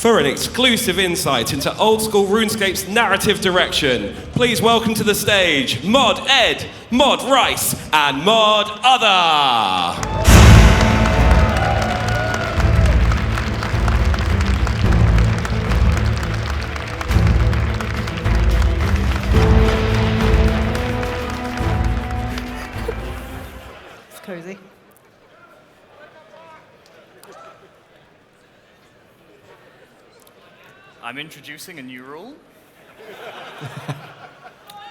For an exclusive insight into Old School RuneScape's narrative direction, please welcome to the stage Mod Ed, Mod Rice, and Mod Other. It's cozy. I'm introducing a new rule.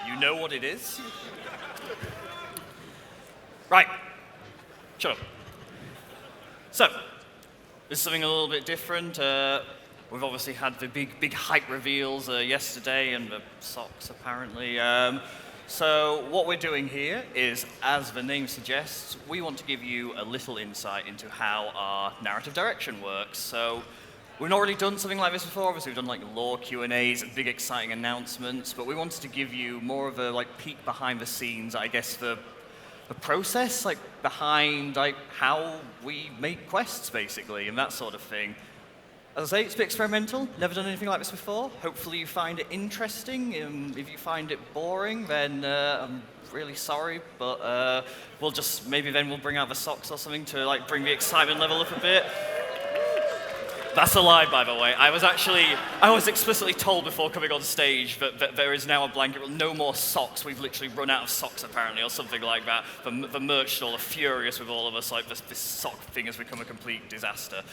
You know what it is. Right. Shut up. So, this is something a little bit different. We've obviously had the big hype reveals yesterday and the socks, apparently. So what we're doing here is, as the name suggests, we want to give you a little insight into how our narrative direction works. So we've not really done something like this before. Obviously, we've done like lore Q&As and big exciting announcements, but we wanted to give you more of a peek behind the scenes, I guess, the process, behind how we make quests, basically, and that sort of thing. As I say, it's a bit experimental. Never done anything like this before. Hopefully you find it interesting. If you find it boring, then I'm really sorry, but maybe then we'll bring out the socks or something to bring the excitement level up a bit. That's a lie, by the way. I was explicitly told before coming on stage that there is now a blanket rule, no more socks. We've literally run out of socks, apparently, or something like that. The merch stall are furious with all of us, this sock thing has become a complete disaster.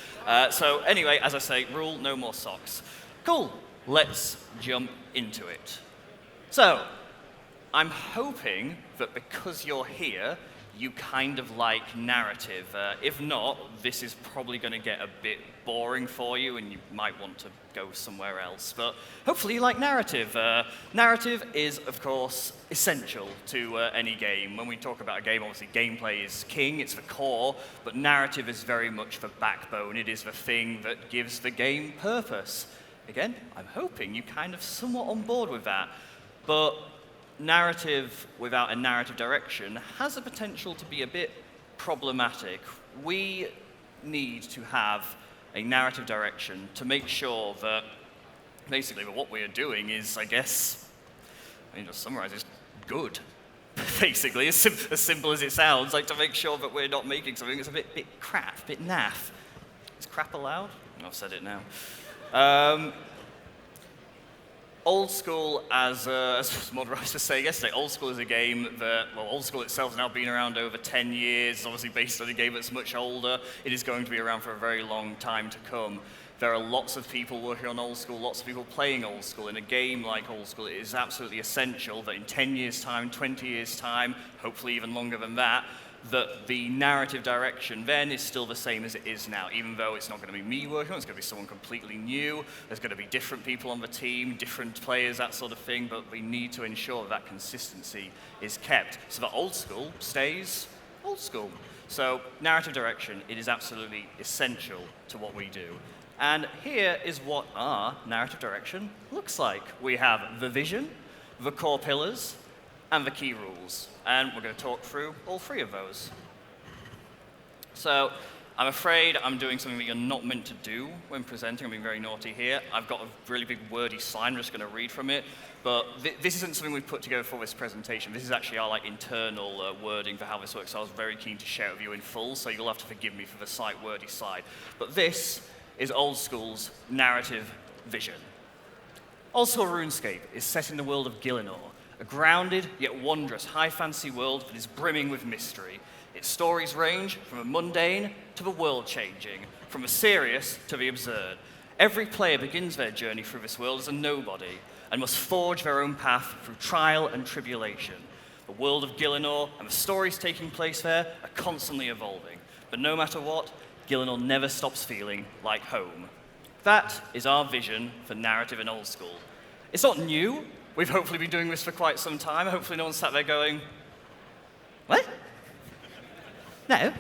So anyway, as I say, rule, no more socks. Cool, let's jump into it. So, I'm hoping that because you're here, you kind of like narrative. If not, this is probably going to get a bit boring for you and you might want to go somewhere else. But hopefully you like narrative. Narrative is, of course, essential to any game. When we talk about a game, obviously gameplay is king, it's the core, but narrative is very much the backbone. It is the thing that gives the game purpose. Again, I'm hoping you're kind of somewhat on board with that. But narrative without a narrative direction has the potential to be a bit problematic. We need to have a narrative direction to make sure that basically what we're doing is, just summarize, is good. Basically, as simple as it sounds, to make sure that we're not making something that's a bit crap, a bit naff. Is crap allowed? I've said it now. Old School, as Mod Rice was saying yesterday, Old School is a game that, Old School itself has now been around over 10 years, obviously based on a game that's much older. It is going to be around for a very long time to come. There are lots of people working on Old School, lots of people playing Old School. In a game like Old School, it is absolutely essential that in 10 years' time, 20 years' time, hopefully even longer than that the narrative direction then is still the same as it is now, even though it's not going to be me working on it, it's going to be someone completely new, there's going to be different people on the team, different players, that sort of thing, but we need to ensure that consistency is kept so that Old School stays Old School. So narrative direction, it is absolutely essential to what we do. And here is what our narrative direction looks like. We have the vision, the core pillars, and the key rules. And we're going to talk through all three of those. So I'm afraid I'm doing something that you're not meant to do when presenting. I'm being very naughty here. I've got a really big wordy slide. I'm just going to read from it. But this isn't something we've put together for this presentation. This is actually our internal wording for how this works. So I was very keen to share it with you in full, so you'll have to forgive me for the slight wordy slide. But this is Old School's narrative vision. Old School RuneScape is set in the world of Gielinor, a grounded yet wondrous high fantasy world that is brimming with mystery. Its stories range from the mundane to the world-changing, from the serious to the absurd. Every player begins their journey through this world as a nobody and must forge their own path through trial and tribulation. The world of Gielinor and the stories taking place there are constantly evolving, but no matter what, Gielinor never stops feeling like home. That is our vision for narrative in Old School. It's not new. We've hopefully been doing this for quite some time. Hopefully no one's sat there going, what? No,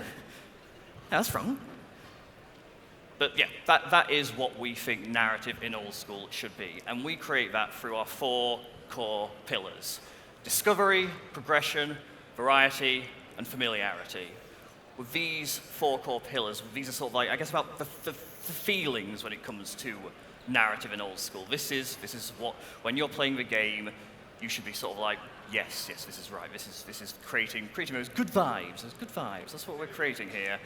that's wrong. But yeah, that is what we think narrative in Old School should be. And we create that through our 4 core pillars: discovery, progression, variety, and familiarity. With these 4 core pillars, these are sort of I guess about the feelings when it comes to narrative in Old School. This is what, when you're playing the game, you should be sort of like, yes, this is right. This is creating those good vibes. Those good vibes. That's what we're creating here.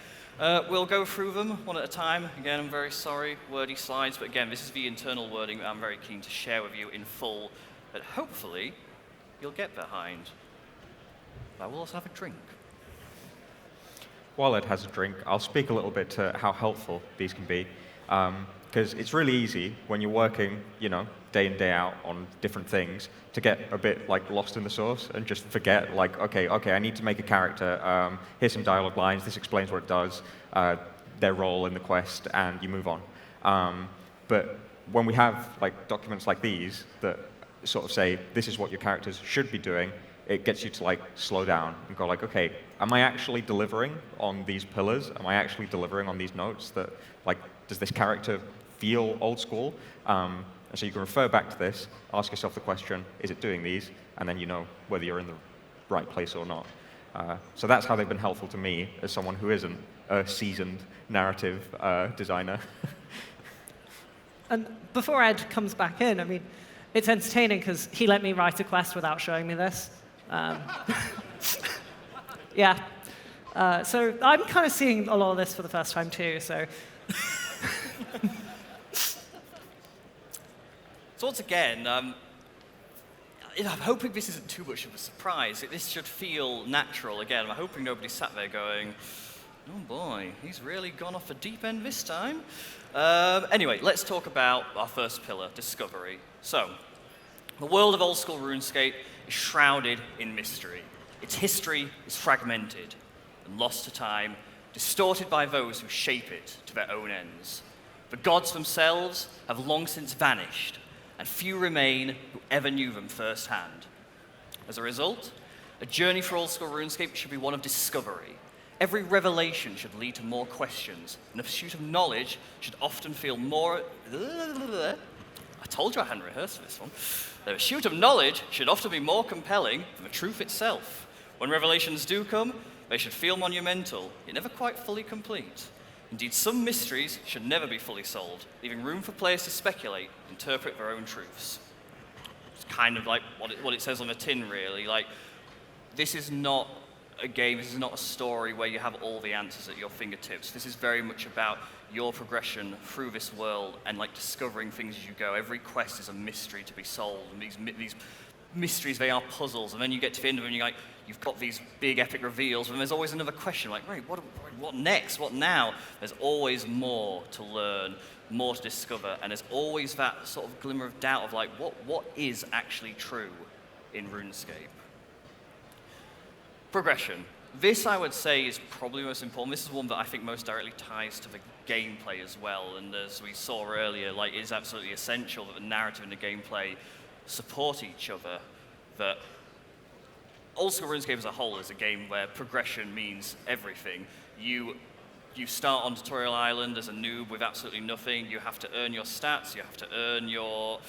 We'll go through them one at a time. Again, I'm very sorry, wordy slides, but again, this is the internal wording that I'm very keen to share with you in full, that hopefully you'll get behind. I will also have a drink. While Ed has a drink, I'll speak a little bit to how helpful these can be. Because it's really easy when you're working, day in, day out on different things to get a bit lost in the source and just forget, okay, I need to make a character. Here's some dialogue lines. This explains what it does, their role in the quest, and you move on. But when we have documents like these that sort of say this is what your characters should be doing, it gets you to slow down and go okay, am I actually delivering on these pillars? Am I actually delivering on these notes? That does this character feel old school? And so you can refer back to this, ask yourself the question, is it doing these? And then you know whether you're in the right place or not. So that's how they've been helpful to me as someone who isn't a seasoned narrative designer. And before Ed comes back in, I mean, it's entertaining because he let me write a quest without showing me this. Yeah. So I'm kind of seeing a lot of this for the first time too, so. So once again, I'm hoping this isn't too much of a surprise. This should feel natural. Again, I'm hoping nobody sat there going, oh boy, he's really gone off a deep end this time. Anyway, let's talk about our first pillar, discovery. So, the world of Old School RuneScape is shrouded in mystery. Its history is fragmented and lost to time, distorted by those who shape it to their own ends. The gods themselves have long since vanished, and few remain who ever knew them firsthand. As a result, a journey for Old School RuneScape should be one of discovery. Every revelation should lead to more questions, and the pursuit of knowledge should often feel more... I told you I hadn't rehearsed for this one. The pursuit of knowledge should often be more compelling than the truth itself. When revelations do come, they should feel monumental, yet never quite fully complete. Indeed, some mysteries should never be fully solved, leaving room for players to speculate, interpret their own truths. It's kind of like what it says on the tin, really. This is not a game, this is not a story where you have all the answers at your fingertips. This is very much about your progression through this world and discovering things as you go. Every quest is a mystery to be solved, and these mysteries, they are puzzles, and then you get to the end of them and you've got these big epic reveals, and there's always another question, right, what next, what now? There's always more to learn, more to discover, and there's always that sort of glimmer of doubt of what is actually true in RuneScape. Progression. This, I would say, is probably most important. This is one that I think most directly ties to the gameplay as well, and as we saw earlier, it is absolutely essential that the narrative and the gameplay support each other. That Old School RuneScape as a whole is a game where progression means everything. You start on Tutorial Island as a noob with absolutely nothing. You have to earn your stats. You have to earn your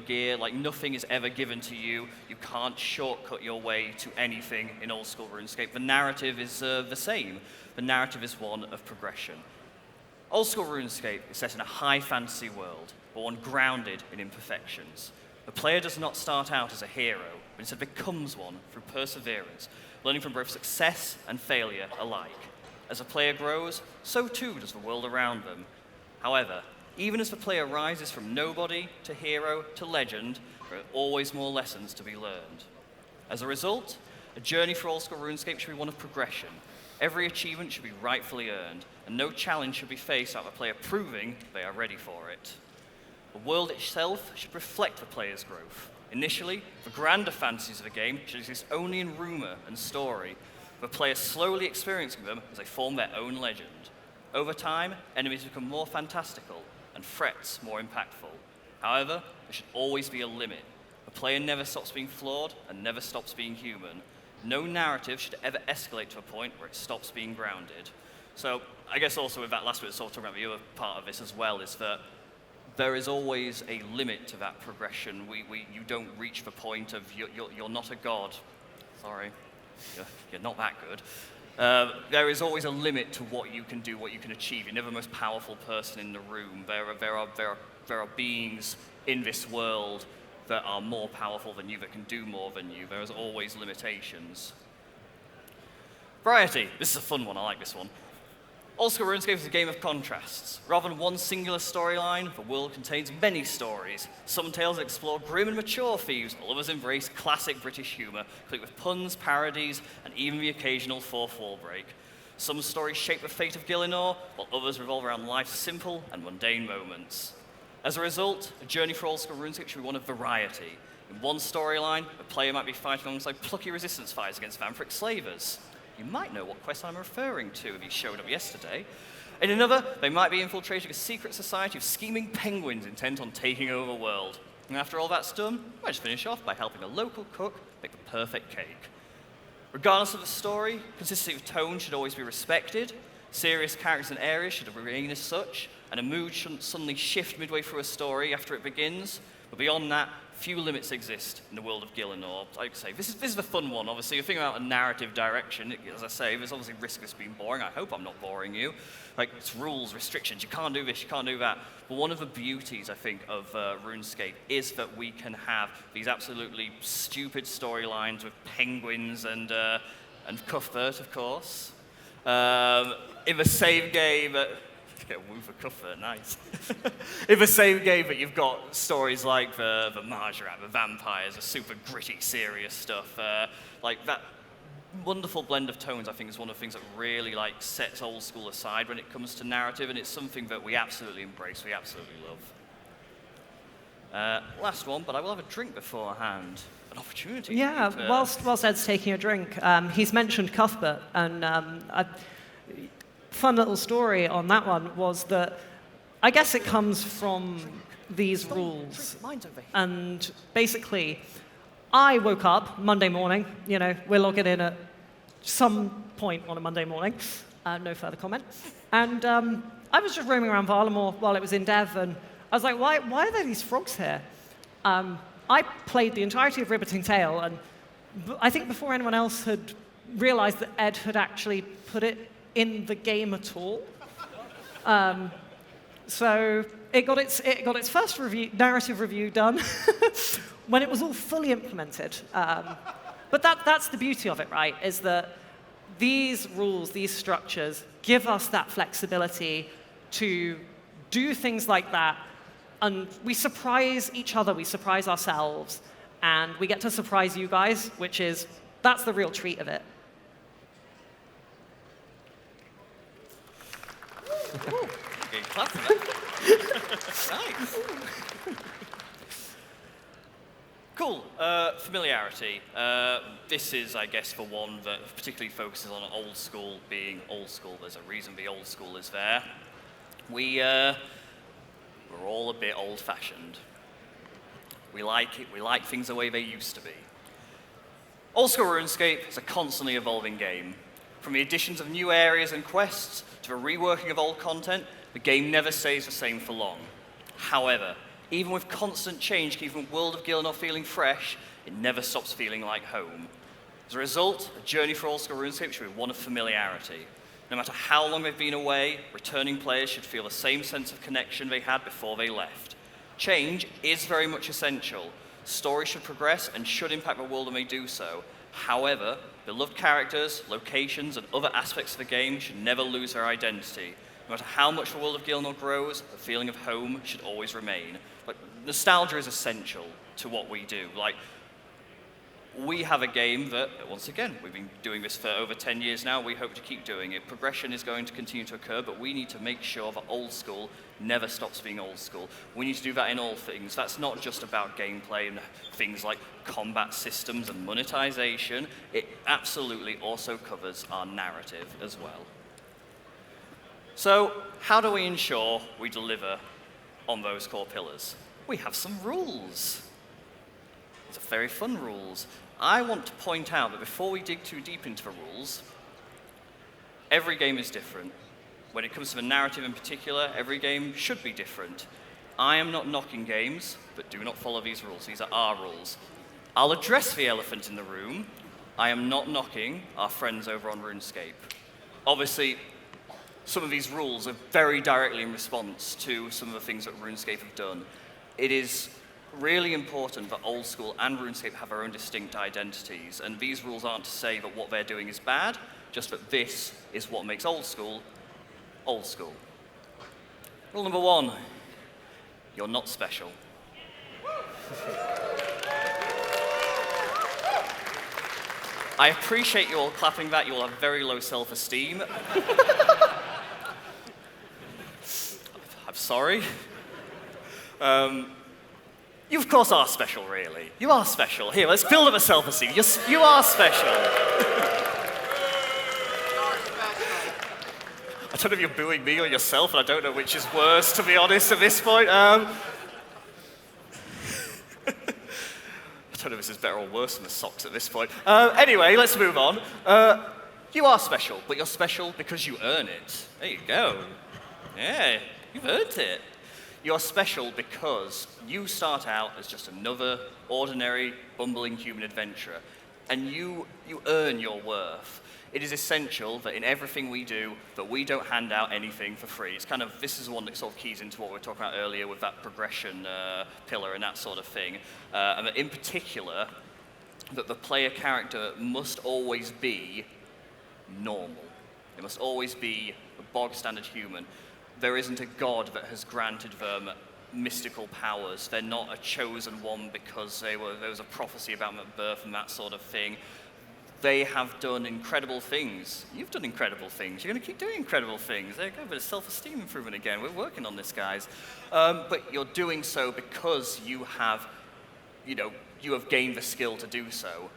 gear. Nothing is ever given to you. You can't shortcut your way to anything in Old School RuneScape. The narrative is the same. The narrative is one of progression. Old School RuneScape is set in a high fantasy world, but one grounded in imperfections. The player does not start out as a hero, but instead becomes one through perseverance, learning from both success and failure alike. As a player grows, so too does the world around them. However, even as the player rises from nobody to hero to legend, there are always more lessons to be learned. As a result, a journey for Old School RuneScape should be one of progression. Every achievement should be rightfully earned, and no challenge should be faced without the player proving they are ready for it. The world itself should reflect the player's growth. Initially, the grander fantasies of the game should exist only in rumor and story, the players slowly experiencing them as they form their own legend. Over time, enemies become more fantastical and threats more impactful. However, there should always be a limit. The player never stops being flawed and never stops being human. No narrative should ever escalate to a point where it stops being grounded. So I guess also with that last bit, sort of talking about the other part of this as well, is that there is always a limit to that progression. You don't reach the point of you're not a god. Sorry. You're not that good. There is always a limit to what you can do, what you can achieve. You're never the most powerful person in the room. There are beings in this world that are more powerful than you, that can do more than you. There is always limitations. Variety. This is a fun one. I like this one. Old School RuneScape is a game of contrasts. Rather than one singular storyline, the world contains many stories. Some tales explore grim and mature themes, while others embrace classic British humour, complete with puns, parodies, and even the occasional fourth wall break. Some stories shape the fate of Gielinor, while others revolve around life's simple and mundane moments. As a result, a journey for Old School RuneScape should be one of variety. In one storyline, a player might be fighting alongside plucky resistance fighters against vampiric slavers. You might know what quest I'm referring to if he showed up yesterday. In another, they might be infiltrating a secret society of scheming penguins intent on taking over the world. And after all that's done, I just finish off by helping a local cook make the perfect cake. Regardless of the story, consistency of tone should always be respected, serious characters and areas should remain as such, and a mood shouldn't suddenly shift midway through a story after it begins. But beyond that, few limits exist in the world of Gielinor. Like I say, this is the fun one, obviously. You're thinking about a narrative direction. As I say, there's obviously risk of this being boring. I hope I'm not boring you. Like, it's rules, restrictions. You can't do this, you can't do that. But one of the beauties, I think, of RuneScape is that we can have these absolutely stupid storylines with penguins and Cuthbert, of course. In the same game... Get a woo for Cuthbert, nice. In the same game, but you've got stories like the Marjarat, the vampires, the super gritty, serious stuff. Like that wonderful blend of tones, I think, is one of the things that really sets Old School aside when it comes to narrative, and it's something that we absolutely embrace, we absolutely love. Last one, but I will have a drink beforehand. An opportunity. Yeah, whilst Ed's taking a drink, he's mentioned Cuthbert, and fun little story on that one was that I guess it comes from these rules. And basically, I woke up Monday morning, we're logging in at some point on a Monday morning, no further comment. And I was just roaming around Varlamore while it was in dev, and I was like, why are there these frogs here? I played the entirety of Ribbiting Tale, and I think before anyone else had realized that Ed had actually put it in the game at all. So it got its first narrative review done when it was all fully implemented. But that's the beauty of it, right? Is that these rules, these structures, give us that flexibility to do things like that, and we surprise each other, we surprise ourselves, and we get to surprise you guys, that's the real treat of it. Okay, clap for that. Nice. Cool. Familiarity. This is, I guess, the one that particularly focuses on Old School being Old School. There's a reason the Old School is there. We're all a bit old-fashioned. We like it. We like things the way they used to be. Old School RuneScape is a constantly evolving game. From the additions of new areas and quests to the reworking of old content, the game never stays the same for long. However, even with constant change keeping the world of Gielinor feeling fresh, it never stops feeling like home. As a result, a journey for Old School RuneScape should be one of familiarity. No matter how long they've been away, returning players should feel the same sense of connection they had before they left. Change is very much essential. Stories should progress and should impact the world when they do so. However, beloved characters, locations, and other aspects of the game should never lose their identity. No matter how much the world of Gielinor grows, the feeling of home should always remain. But nostalgia is essential to what we do. We have a game that, once again, we've been doing this for over 10 years now. We hope to keep doing it. Progression is going to continue to occur, but we need to make sure that Old School never stops being Old School. We need to do that in all things. That's not just about gameplay and things like combat systems and monetization. It absolutely also covers our narrative as well. So, how do we ensure we deliver on those core pillars? We have some rules. These are very fun rules. I want to point out that before we dig too deep into the rules, every game is different. When it comes to the narrative in particular, every game should be different. I am not knocking games, but do not follow these rules. These are our rules. I'll address the elephant in the room. I am not knocking our friends over on RuneScape. Obviously, some of these rules are very directly in response to some of the things that RuneScape have done. It is really important that Old School and RuneScape have their own distinct identities, and these rules aren't to say that what they're doing is bad, just that this is what makes Old School, Old School. Rule number 1, you're not special. I appreciate you all clapping that. You all have very low self-esteem. I'm sorry. You, of course, are special, really. You are special. Here, let's build up a self-esteem. You are special. I don't know if you're booing me or yourself, and I don't know which is worse, to be honest, at this point. I don't know if this is better or worse than the socks at this point. Anyway, let's move on. You are special, but you're special because you earn it. There you go. Yeah, you've earned it. You're special because you start out as just another ordinary, bumbling human adventurer, and you earn your worth. It is essential that in everything we do, that we don't hand out anything for free. It's kind of, this is one that sort of keys into what we were talking about earlier with that progression pillar and that sort of thing. And that in particular, that the player character must always be normal. It must always be a bog standard human. There isn't a god that has granted them mystical powers. They're not a chosen one because there was a prophecy about them at birth and that sort of thing. They have done incredible things. You've done incredible things. You're going to keep doing incredible things. There you go, a bit of self-esteem improvement again. We're working on this, guys. But you're doing so because you have gained the skill to do so.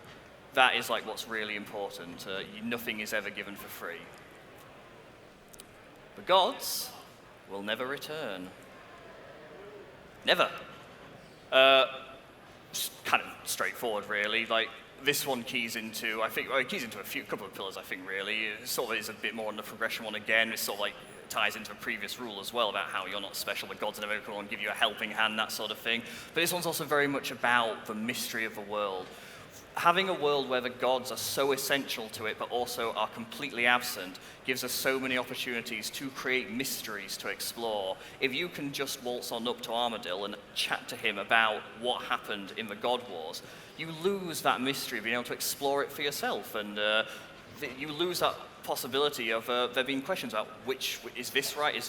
That is like what's really important. Nothing is ever given for free. The gods will never return. Never. Just kind of straightforward, really. Like, this one keys into, I think, it keys into a couple of pillars, I think, really. It sort of is a bit more on the progression one again. It sort of like ties into a previous rule as well about how you're not special, the gods never come and give you a helping hand, that sort of thing. But this one's also very much about the mystery of the world. Having a world where the gods are so essential to it, but also are completely absent, gives us so many opportunities to create mysteries to explore. If you can just waltz on up to Armadil and chat to him about what happened in the God Wars, you lose that mystery of being able to explore it for yourself, and you lose that possibility of there being questions about is this right,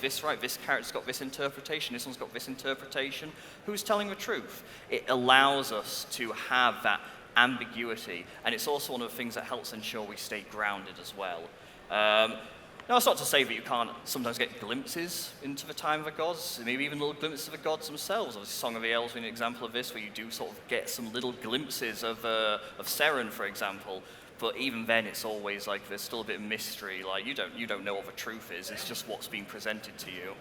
this character's got this interpretation, this one's got this interpretation, who's telling the truth? It allows us to have that ambiguity, and it's also one of the things that helps ensure we stay grounded as well. Now, it's not to say that you can't sometimes get glimpses into the time of the gods, maybe even little glimpses of the gods themselves. Obviously, Song of the Elves being an example of this, where you do sort of get some little glimpses of Seren, for example. But even then, it's always like there's still a bit of mystery. Like you don't know what the truth is. It's just what's being presented to you.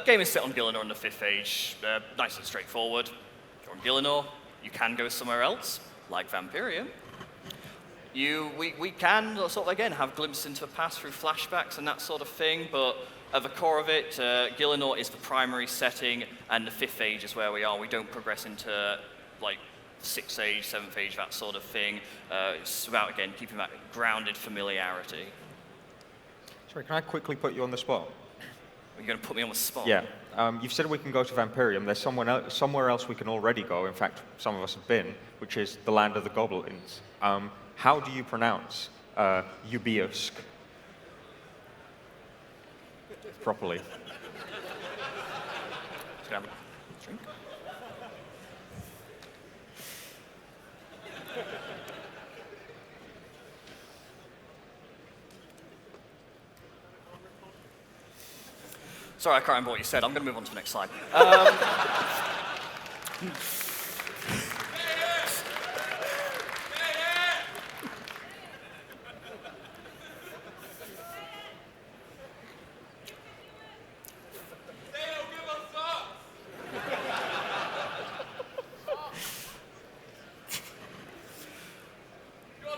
Game is set on Gielinor in the 5th Age. Nice and straightforward. If you're on Gielinor, you can go somewhere else, like Vampirium. We can sort of, again, have glimpses into the past through flashbacks and that sort of thing, but at the core of it, Gielinor is the primary setting, and the 5th Age is where we are. We don't progress into, like, 6th Age, 7th Age, that sort of thing. It's about, again, keeping that grounded familiarity. Sorry, can I quickly put you on the spot? Are you going to put me on the spot? Yeah. You've said we can go to Vampirium. There's somewhere else we can already go. In fact, some of us have been, which is the land of the goblins. How do you pronounce Ubiusk properly? Just grab a drink. Sorry, I can't remember what you said. I'm going to move on to the next slide.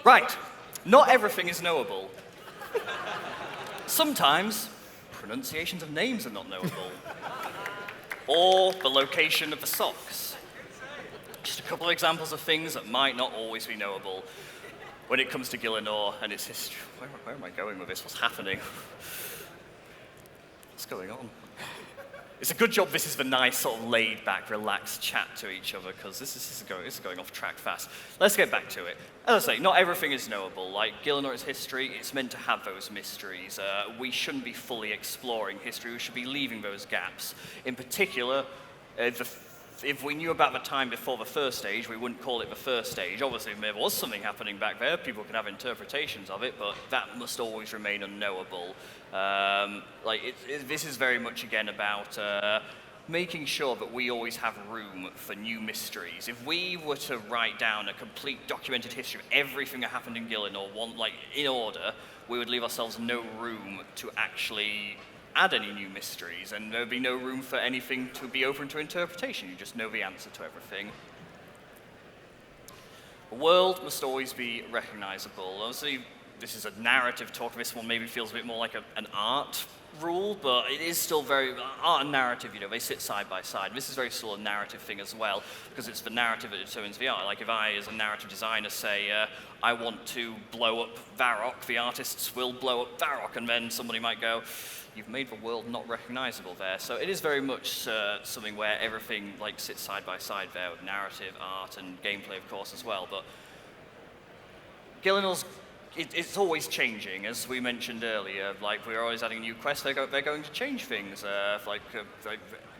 Right. Not everything is knowable. Sometimes pronunciations of names are not knowable. Or the location of the socks. Just a couple of examples of things that might not always be knowable when it comes to Gielinor and its history. Where am I going with this? What's happening? What's going on? It's a good job this is the nice, sort of laid-back, relaxed chat to each other, because this is going off track fast. Let's get back to it. As I say, not everything is knowable. Like Gielinor history, it's meant to have those mysteries. We shouldn't be fully exploring history. We should be leaving those gaps. In particular, if we knew about the time before the first stage, we wouldn't call it the first stage. Obviously, if there was something happening back there, people can have interpretations of it, but that must always remain unknowable. This is very much, again, about making sure that we always have room for new mysteries. If we were to write down a complete documented history of everything that happened in Gielinor, in order, we would leave ourselves no room to actually add any new mysteries, and there would be no room for anything to be open to interpretation. You just know the answer to everything. The world must always be recognizable. Obviously, this is a narrative talk. This one maybe feels a bit more like an art rule, but it is still very, art and narrative, they sit side by side. This is very still a narrative thing as well, because it's the narrative that determines the art. Like if I, as a narrative designer, say, I want to blow up Varrock, the artists will blow up Varrock, and then somebody might go, you've made the world not recognizable there. So it is very much something where everything sits side by side there, with narrative, art, and gameplay, of course, as well. But Gielinor, it's always changing, as we mentioned earlier. We're always adding new quests. They're going to change things.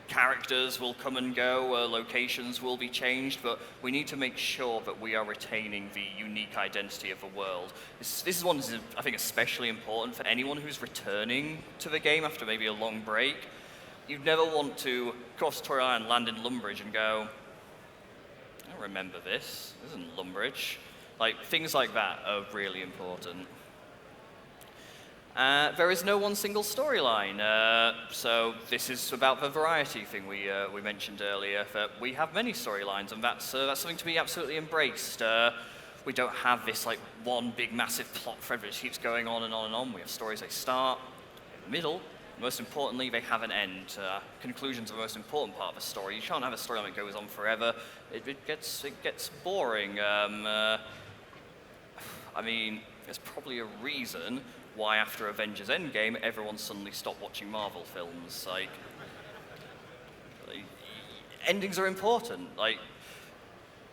Characters will come and go, locations will be changed, but we need to make sure that we are retaining the unique identity of the world. This is one that's, I think, especially important for anyone who's returning to the game after maybe a long break. You'd never want to cross Tory Island, land in Lumbridge, and go, I don't remember this. This isn't Lumbridge. Things like that are really important. There is no one single storyline, so this is about the variety thing we mentioned earlier, that we have many storylines, and that's something to be absolutely embraced. We don't have this one big massive plot thread that keeps going on and on and on. We have stories, they start, in the middle, most importantly, they have an end. Conclusions are the most important part of a story. You can't have a storyline that goes on forever. It gets boring. There's probably a reason why after Avengers Endgame, everyone suddenly stopped watching Marvel films. Endings are important.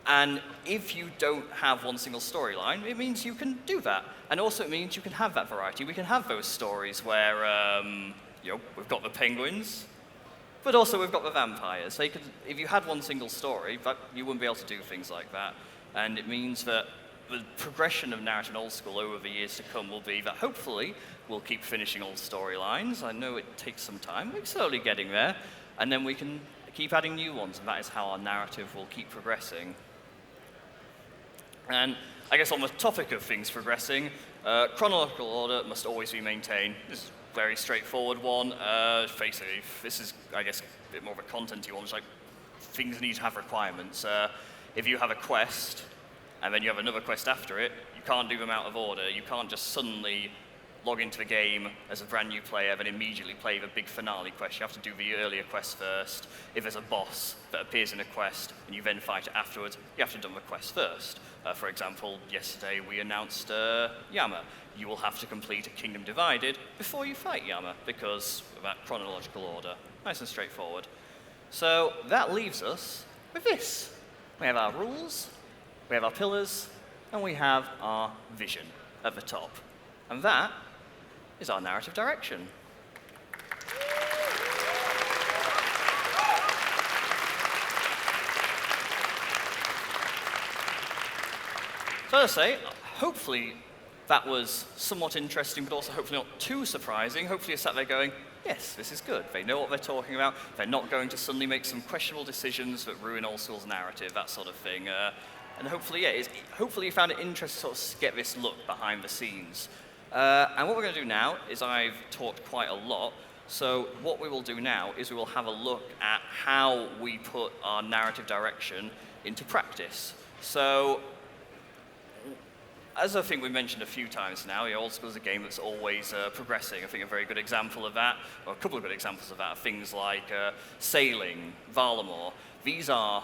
And if you don't have one single storyline, it means you can do that. And also it means you can have that variety. We can have those stories where, we've got the penguins, but also we've got the vampires. If you had one single story, you wouldn't be able to do things like that. And it means that the progression of narrative in Old School over the years to come will be that hopefully we'll keep finishing old storylines. I know it takes some time, we're slowly getting there, and then we can keep adding new ones, and that is how our narrative will keep progressing. And I guess on the topic of things progressing, chronological order must always be maintained. This is a very straightforward one. Basically, this is, I guess, a bit more of a content-y one. It's things need to have requirements. If you have a quest, and then you have another quest after it, you can't do them out of order. You can't just suddenly log into the game as a brand new player, then immediately play the big finale quest. You have to do the earlier quest first. If there's a boss that appears in a quest and you then fight it afterwards, you have to do the quest first. For example, yesterday we announced Yama. You will have to complete a Kingdom Divided before you fight Yama, because of that chronological order. Nice and straightforward. So that leaves us with this. We have our rules, we have our pillars, and we have our vision at the top. And that is our narrative direction. So as I say, hopefully that was somewhat interesting, but also hopefully not too surprising. Hopefully you sat there going, yes, this is good. They know what they're talking about. They're not going to suddenly make some questionable decisions that ruin Old School's narrative, that sort of thing. And hopefully, hopefully you found it interesting to sort of get this look behind the scenes. And what we're going to do now is I've talked quite a lot, so what we will do now is we will have a look at how we put our narrative direction into practice. So, as I think we mentioned a few times now, Old School is a game that's always progressing. I think a very good example of that, or a couple of good examples of that, are things like sailing, Varlamore. These are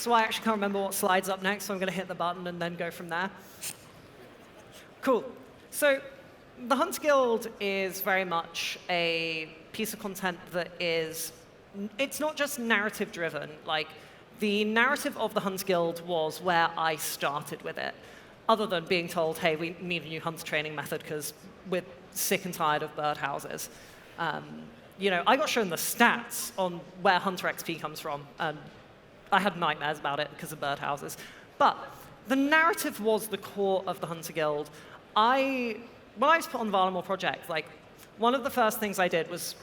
so I actually can't remember what slide's up next, so I'm going to hit the button and then go from there. Cool. So the Hunt Guild is very much a piece of content that is, it's not just narrative driven. Like, the narrative of the Hunt Guild was where I started with it, other than being told, hey, we need a new hunter training method because we're sick and tired of birdhouses. You know, I got shown the stats on where hunter XP comes from, and I had nightmares about it because of birdhouses. But the narrative was the core of the Hunter Guild. When I was put on the Varlamore project, like, one of the first things I did was,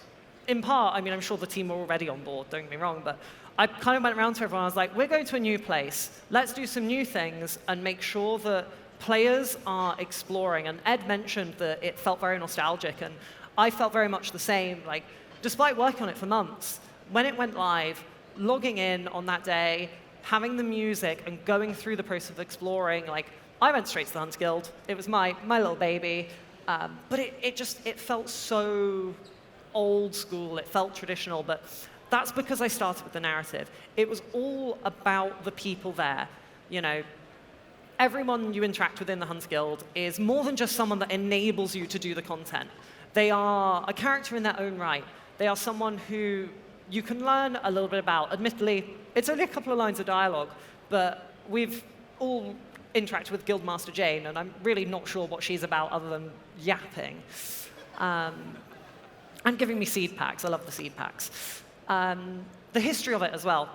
in part, I mean, I'm sure the team were already on board, don't get me wrong, but I kind of went around to everyone. I was like, we're going to a new place. Let's do some new things and make sure that players are exploring. And Ed mentioned that it felt very nostalgic, and I felt very much the same. Like, despite working on it for months, when it went live, logging in on that day, having the music, and going through the process of exploring, like, I went straight to the Hunter Guild. It was my little baby. But it felt so old school. It felt traditional. But that's because I started with the narrative. It was all about the people there. You know, everyone you interact with in the Hunter Guild is more than just someone that enables you to do the content. They are a character in their own right. They are someone who you can learn a little bit about. Admittedly, it's only a couple of lines of dialogue, but we've all interacted with Guildmaster Jane, and I'm really not sure what she's about other than yapping. And giving me seed packs. I love the seed packs. The history of it as well,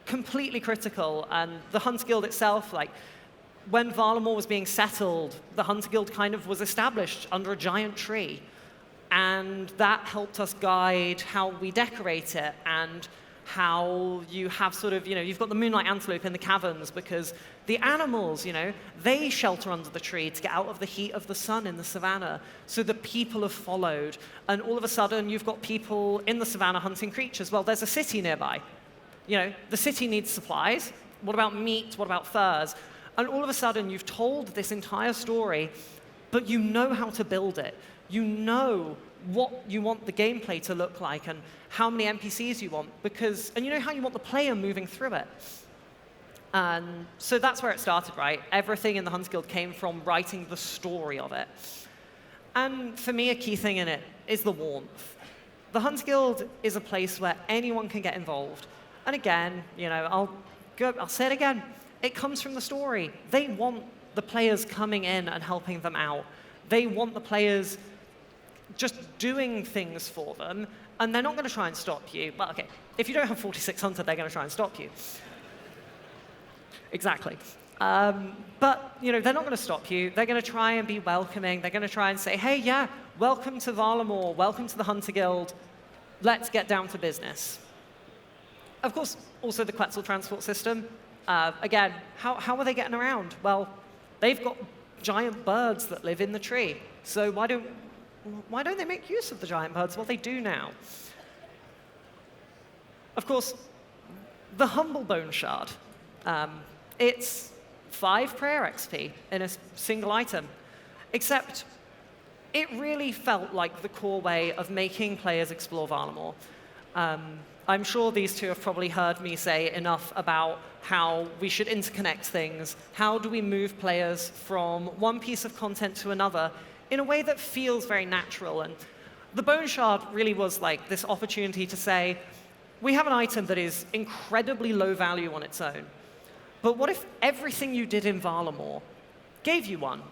completely critical. And the Hunter Guild itself, like, when Varlamore was being settled, the Hunter Guild kind of was established under a giant tree. And that helped us guide how we decorate it and how you have sort of, you know, you've got the moonlight antelope in the caverns because the animals, you know, they shelter under the tree to get out of the heat of the sun in the savannah. So the people have followed. And all of a sudden, you've got people in the savannah hunting creatures. Well, there's a city nearby. You know, the city needs supplies. What about meat? What about furs? And all of a sudden, you've told this entire story, but you know how to build it. You know what you want the gameplay to look like and how many NPCs you want, and you know how you want the player moving through it. And so that's where it started, right? Everything in the Hunter Guild came from writing the story of it. And for me, a key thing in it is the warmth. The Hunter Guild is a place where anyone can get involved. And again, you know, I'll say it again. It comes from the story. They want the players coming in and helping them out. They want the players just doing things for them, and they're not going to try and stop you. Well, okay, if you don't have 46 Hunter, they're going to try and stop you. Exactly. But, you know, they're not going to stop you. They're going to try and be welcoming. They're going to try and say, hey, yeah, welcome to Varlamore. Welcome to the Hunter Guild. Let's get down to business. Of course, also the Quetzal transport system. Again, how are they getting around? Well, they've got giant birds that live in the tree. So why don't they make use of the giant birds? Well, they do now. Of course, the humble bone shard. It's 5 prayer XP in a single item, except it really felt like the core way of making players explore Varlamore. I'm sure these two have probably heard me say enough about how we should interconnect things. How do we move players from one piece of content to another in a way that feels very natural? And the Bone Shard really was like this opportunity to say, we have an item that is incredibly low value on its own. But what if everything you did in Varlamore gave you one?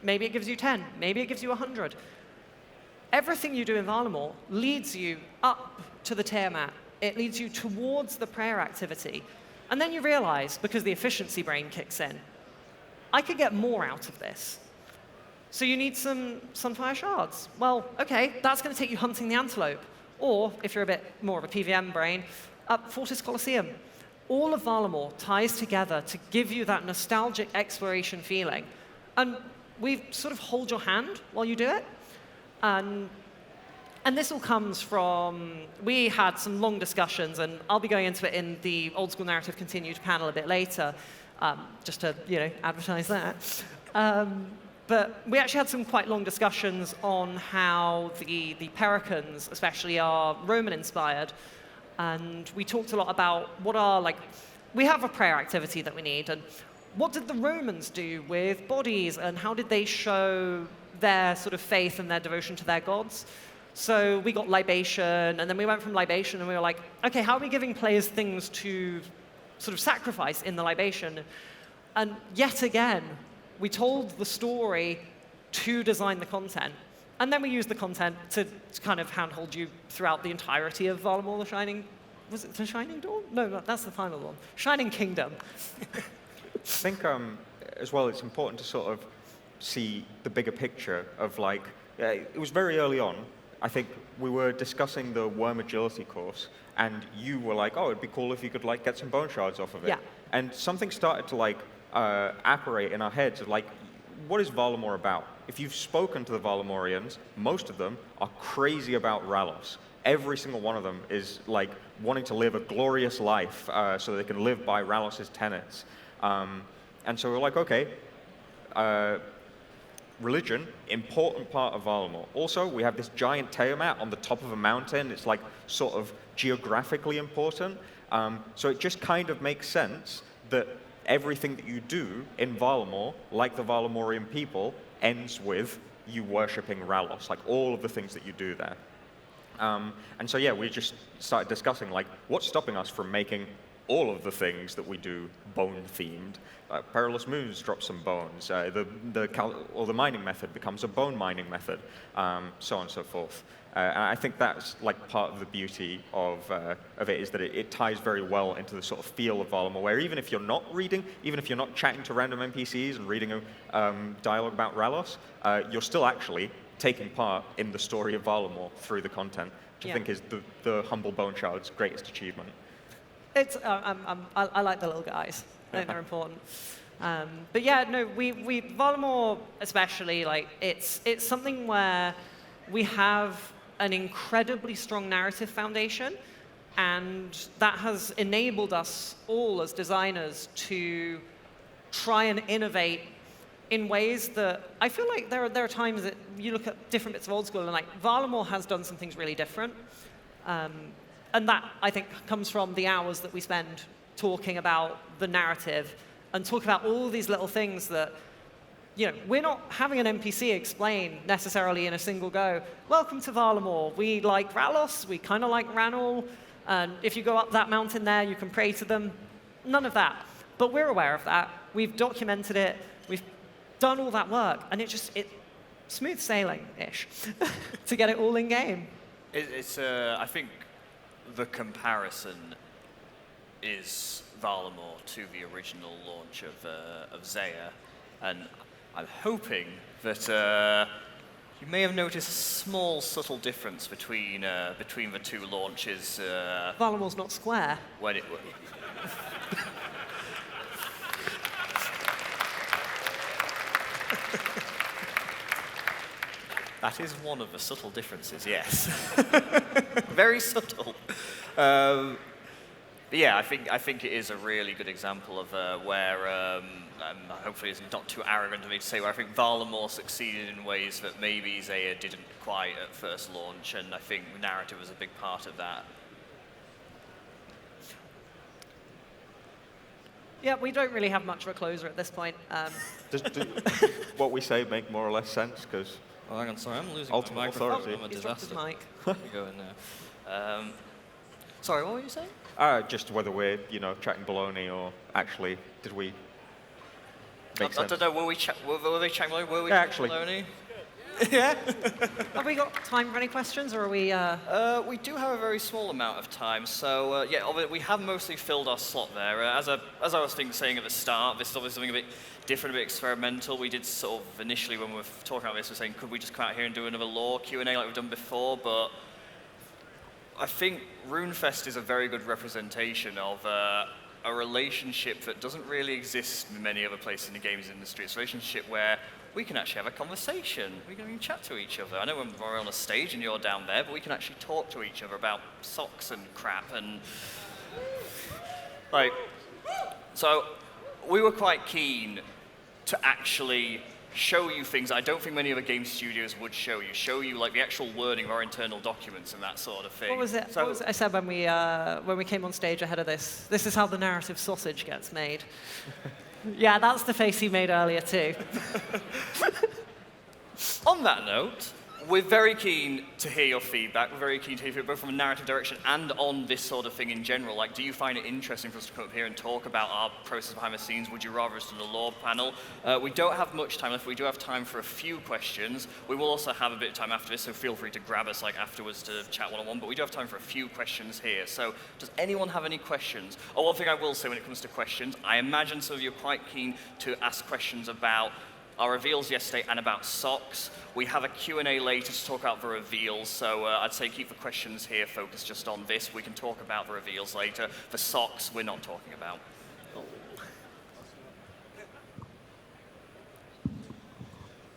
Maybe it gives you 10. Maybe it gives you 100. Everything you do in Varlamore leads you up to the Tiamat. It leads you towards the prayer activity. And then you realize, because the efficiency brain kicks in, I could get more out of this. So you need some Sunfire Shards. Well, okay, that's going to take you hunting the antelope. Or, if you're a bit more of a PVM brain, Fortis Colosseum. All of Varlamore ties together to give you that nostalgic exploration feeling. And we sort of hold your hand while you do it. And this all comes from, we had some long discussions, and I'll be going into it in the Old School Narrative Continued panel a bit later, just to, you know, advertise that. But we actually had some quite long discussions on how the Pericans, especially, are Roman-inspired. And we talked a lot about what are, like, we have a prayer activity that we need. And what did the Romans do with bodies, and how did they show their sort of faith and their devotion to their gods? So we got libation, and then we went from libation, and we were like, okay, how are we giving players things to sort of sacrifice in the libation? And yet again, we told the story to design the content. And then we used the content to kind of handhold you throughout the entirety of Varlamore, the Shining... Was it the Shining Dawn? No, that's the final one. Shining Kingdom. I think, as well, it's important to sort of see the bigger picture of, like, it was very early on. I think we were discussing the Worm Agility course, and you were like, oh, it'd be cool if you could, like, get some bone shards off of it. Yeah. And something started to, like, apparate in our heads of, like, what is Varlamore about? If you've spoken to the Varlamoreans, most of them are crazy about Ralos. Every single one of them is, like, wanting to live a glorious life so they can live by Ralos' tenets. And so we're like, okay, religion, important part of Varlamore. Also, we have this giant Tiamat on the top of a mountain. It's, like, sort of geographically important. So it just kind of makes sense that everything that you do in Varlamore, like the Varlamorean people, ends with you worshipping Ralos, like all of the things that you do there. And so, yeah, we just started discussing, like, what's stopping us from making all of the things that we do bone-themed. Perilous Moons drop some bones. The mining method becomes a bone mining method, so on and so forth. And I think that's, like, part of the beauty of it, is that it ties very well into the sort of feel of Varlamore, where even if you're not reading, even if you're not chatting to random NPCs and reading a dialogue about Ralos, you're still actually taking part in the story of Varlamore through the content, which I think is the Humble Bone Shard's greatest achievement. It's, I like the little guys. I think they're important. But yeah, no, we Varlamore especially, like, it's something where we have an incredibly strong narrative foundation, and that has enabled us all as designers to try and innovate in ways that I feel like there are times that you look at different bits of Old School and, like, Varlamore has done some things really different. And that, I think, comes from the hours that we spend talking about the narrative and talk about all these little things that, you know, we're not having an NPC explain necessarily in a single go, welcome to Varlamore, we like Ralos, we kind of like Ranul, and if you go up that mountain there, you can pray to them. None of that. But we're aware of that. We've documented it. We've done all that work, and it's smooth sailing-ish to get it all in game. I think the comparison is Varlamore to the original launch of Zaya, and I'm hoping that you may have noticed a small, subtle difference between the two launches. Varlamore's not square. When it. That is one of the subtle differences, yes. Very subtle. But yeah, I think it is a really good example of where, hopefully it's not too arrogant of me to say, where I think Varlamore succeeded in ways that maybe Zaya didn't quite at first launch, and I think narrative was a big part of that. Yeah, we don't really have much of a closer at this point. Does what we say make more or less sense? Because oh, hang on, sorry, I'm losing ultimate my microphone. authority. I'm a He's dropped disaster. his mic. Let me go in there. Sorry, what were you saying? just whether we're, chatting baloney or actually did we make I sense? don't know, were they chatting baloney? Were we Yeah, chatting actually. baloney? Yeah. Have we got time for any questions, or are we... We do have a very small amount of time, so yeah, we have mostly filled our slot there. As I was saying at the start, this is obviously something a bit different, a bit experimental. We did sort of initially, when we were talking about this, we were saying, could we just come out here and do another lore Q&A like we've done before? But I think RuneFest is a very good representation of a relationship that doesn't really exist in many other places in the games industry. It's a relationship where we can actually have a conversation. We can chat to each other. I know when we're on a stage and you're down there, but we can actually talk to each other about socks and crap and like. So we were quite keen to actually show you things I don't think many other game studios would show you like the actual wording of our internal documents and that sort of thing. What was it? So, What was it I said when we came on stage ahead of this? This is how the narrative sausage gets made. Yeah, that's the face he made earlier too. On that note, we're very keen to hear your feedback. We're very keen to hear it both from a narrative direction and on this sort of thing in general. Like, do you find it interesting for us to come up here and talk about our process behind the scenes? Would you rather us do the lore panel? We don't have much time left. We do have time for a few questions. We will also have a bit of time after this, so feel free to grab us like afterwards to chat one-on-one. But we do have time for a few questions here. So does anyone have any questions? Oh, one thing I will say when it comes to questions, I imagine some of you are quite keen to ask questions about our reveals yesterday and about socks. We have a Q&A later to talk about the reveals, so I'd say keep the questions here focused just on this. We can talk about the reveals later. The socks, we're not talking about.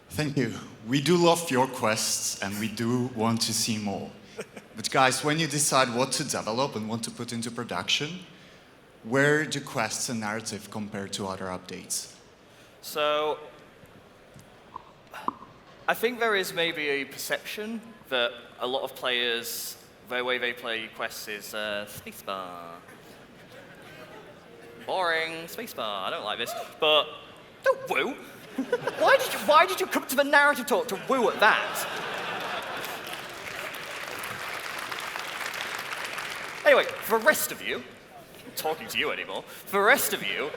Thank you. We do love your quests, and we do want to see more. But guys, when you decide what to develop and what to put into production, where do quests and narrative compare to other updates? So, I think there is maybe a perception that a lot of players, the way they play quests is spacebar. Boring, spacebar, I don't like this. But don't woo. Why did you come to the narrative talk to woo at that? Anyway, for the rest of you, I'm not talking to you anymore, for the rest of you,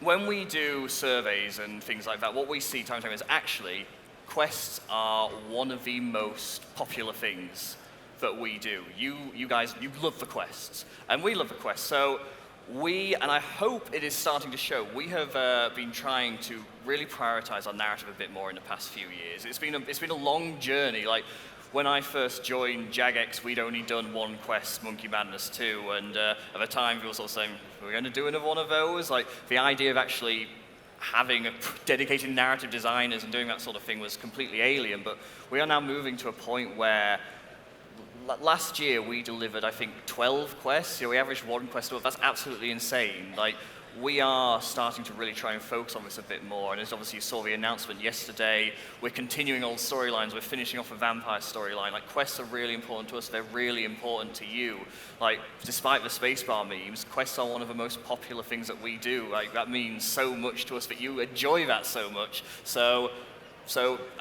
when we do surveys and things like that, what we see time and time is actually quests are one of the most popular things that we do. You guys, you love the quests, and we love the quests. So we, and I hope it is starting to show, we have been trying to really prioritize our narrative a bit more in the past few years. It's been a long journey. Like, when I first joined Jagex, we'd only done one quest, Monkey Madness 2, and at the time we were sort of saying, we're going to do another one of those. Like, the idea of actually having a dedicated narrative designers and doing that sort of thing was completely alien, but we are now moving to a point where last year we delivered, I think, 12 quests. You know, we averaged one quest a month. That's absolutely insane. Like, we are starting to really try and focus on this a bit more, and as obviously you saw the announcement yesterday, we're continuing old storylines, we're finishing off a vampire storyline. Like, quests are really important to us, they're really important to you. Like, despite the spacebar memes, quests are one of the most popular things that we do. Like, that means so much to us that you enjoy that so much. So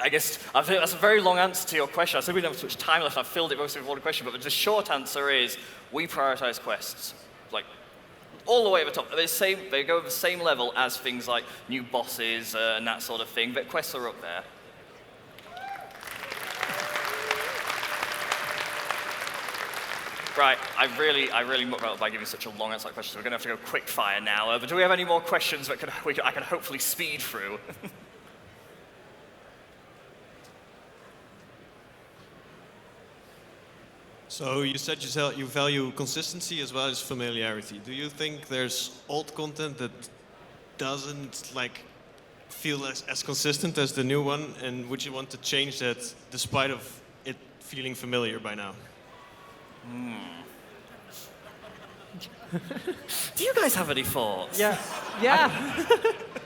I guess I think that's a very long answer to your question. I said we don't have too much time left, I've filled it mostly with one question, but the short answer is we prioritize quests. Like, all the way at the top. They go at the same level as things like new bosses and that sort of thing, but quests are up there. Right, I really mucked up by giving such a long answer to that question, so we're going to have to go quick fire now. But do we have any more questions that I can hopefully speed through? So you said you value consistency as well as familiarity. Do you think there's old content that doesn't feel as consistent as the new one, and would you want to change that despite of it feeling familiar by now? Do you guys have any thoughts? Yeah.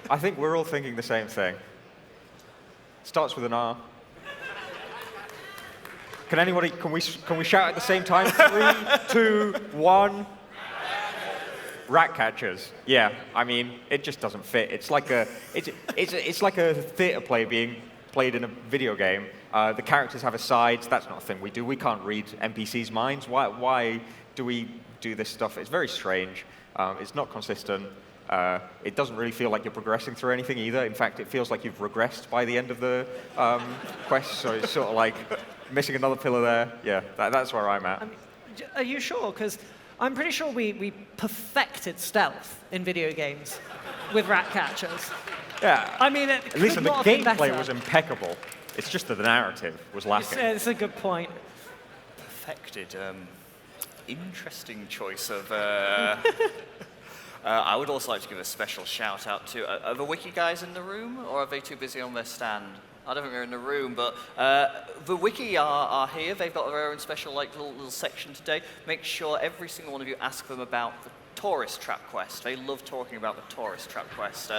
I think we're all thinking the same thing. Starts with an R. Can we shout at the same time? 3, 2, 1. Rat catchers. Yeah, I mean, it just doesn't fit. It's like a theater play being played in a video game. The characters have asides. That's not a thing we do. We can't read NPCs' minds. Why do we do this stuff? It's very strange. It's not consistent. It doesn't really feel like you're progressing through anything either. In fact, it feels like you've regressed by the end of the quest. So it's sort of like missing another pillar there. Yeah, that's where I'm at. Are you sure? Because I'm pretty sure we perfected stealth in video games with rat catchers. Yeah. I mean, it at least could the not have been gameplay better. was impeccable. It's just that the narrative was lacking. It's a good point. Perfected. Interesting choice of... I would also like to give a special shout out to, are the wiki guys in the room, or are they too busy on their stand? I don't think they're in the room, but the wiki are here. They've got their own special little section today. Make sure every single one of you ask them about the tourist trap quest. They love talking about the tourist trap quest.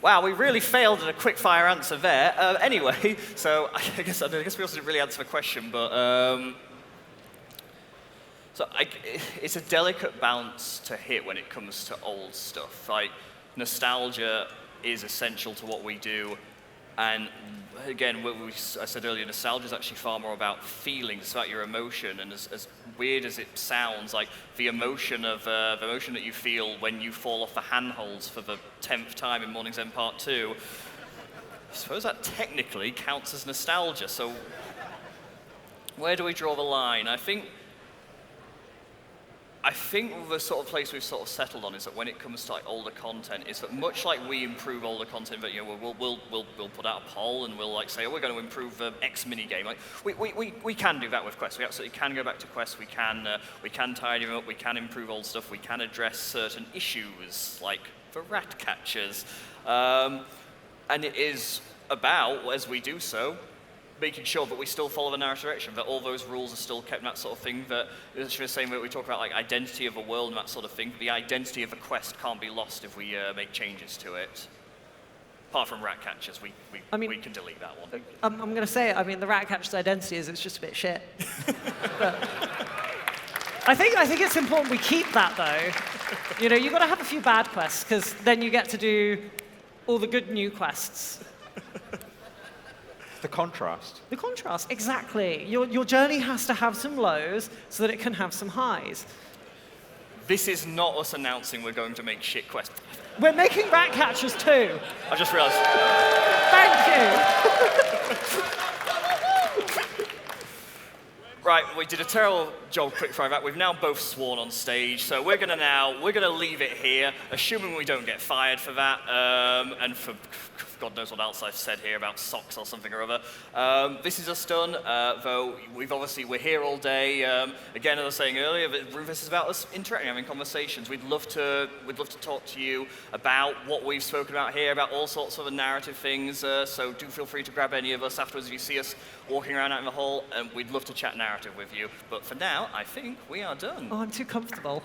Wow, we really failed at a quick-fire answer there. Anyway, so I guess we also didn't really answer the question, but it's a delicate balance to hit when it comes to old stuff. Like, nostalgia is essential to what we do, and again, I said earlier, nostalgia is actually far more about feelings, it's about your emotion, and as weird as it sounds, like the emotion that you feel when you fall off the handholds for the 10th time in Morning's End Part 2, I suppose that technically counts as nostalgia. So where do we draw the line? I think the sort of place we've sort of settled on is that when it comes to like older content, is that much like we improve older content, but we'll put out a poll and we'll like say, oh, we're going to improve X mini game. Like we can do that with quests. We absolutely can go back to quests. We can tidy them up. We can improve old stuff. We can address certain issues like the rat catchers, and it is about, as we do so, making sure that we still follow the narrative direction, that all those rules are still kept and that sort of thing, that it's the same way we talk about like identity of a world and that sort of thing. The identity of a quest can't be lost if we make changes to it. Apart from rat catchers, we can delete that one. I'm going to say, I mean, the rat catcher's identity is it's just a bit shit. But I think it's important we keep that though. You know, you've got to have a few bad quests because then you get to do all the good new quests. The contrast. The contrast, exactly. Your journey has to have some lows so that it can have some highs. This is not us announcing we're going to make shit quests. We're making rat catchers too. I just realized. Thank you. Right, we did a terrible job quickfire back. We've now both sworn on stage, so we're gonna leave it here, assuming we don't get fired for that, and for God knows what else I've said here about socks or something or other. This is us done, though we're here all day. Again, as I was saying earlier, RuneFest is about us interacting, having conversations. We'd love to talk to you about what we've spoken about here, about all sorts of narrative things. So do feel free to grab any of us afterwards if you see us walking around out in the hall, and we'd love to chat narrative with you. But for now, I think we are done. Oh, I'm too comfortable.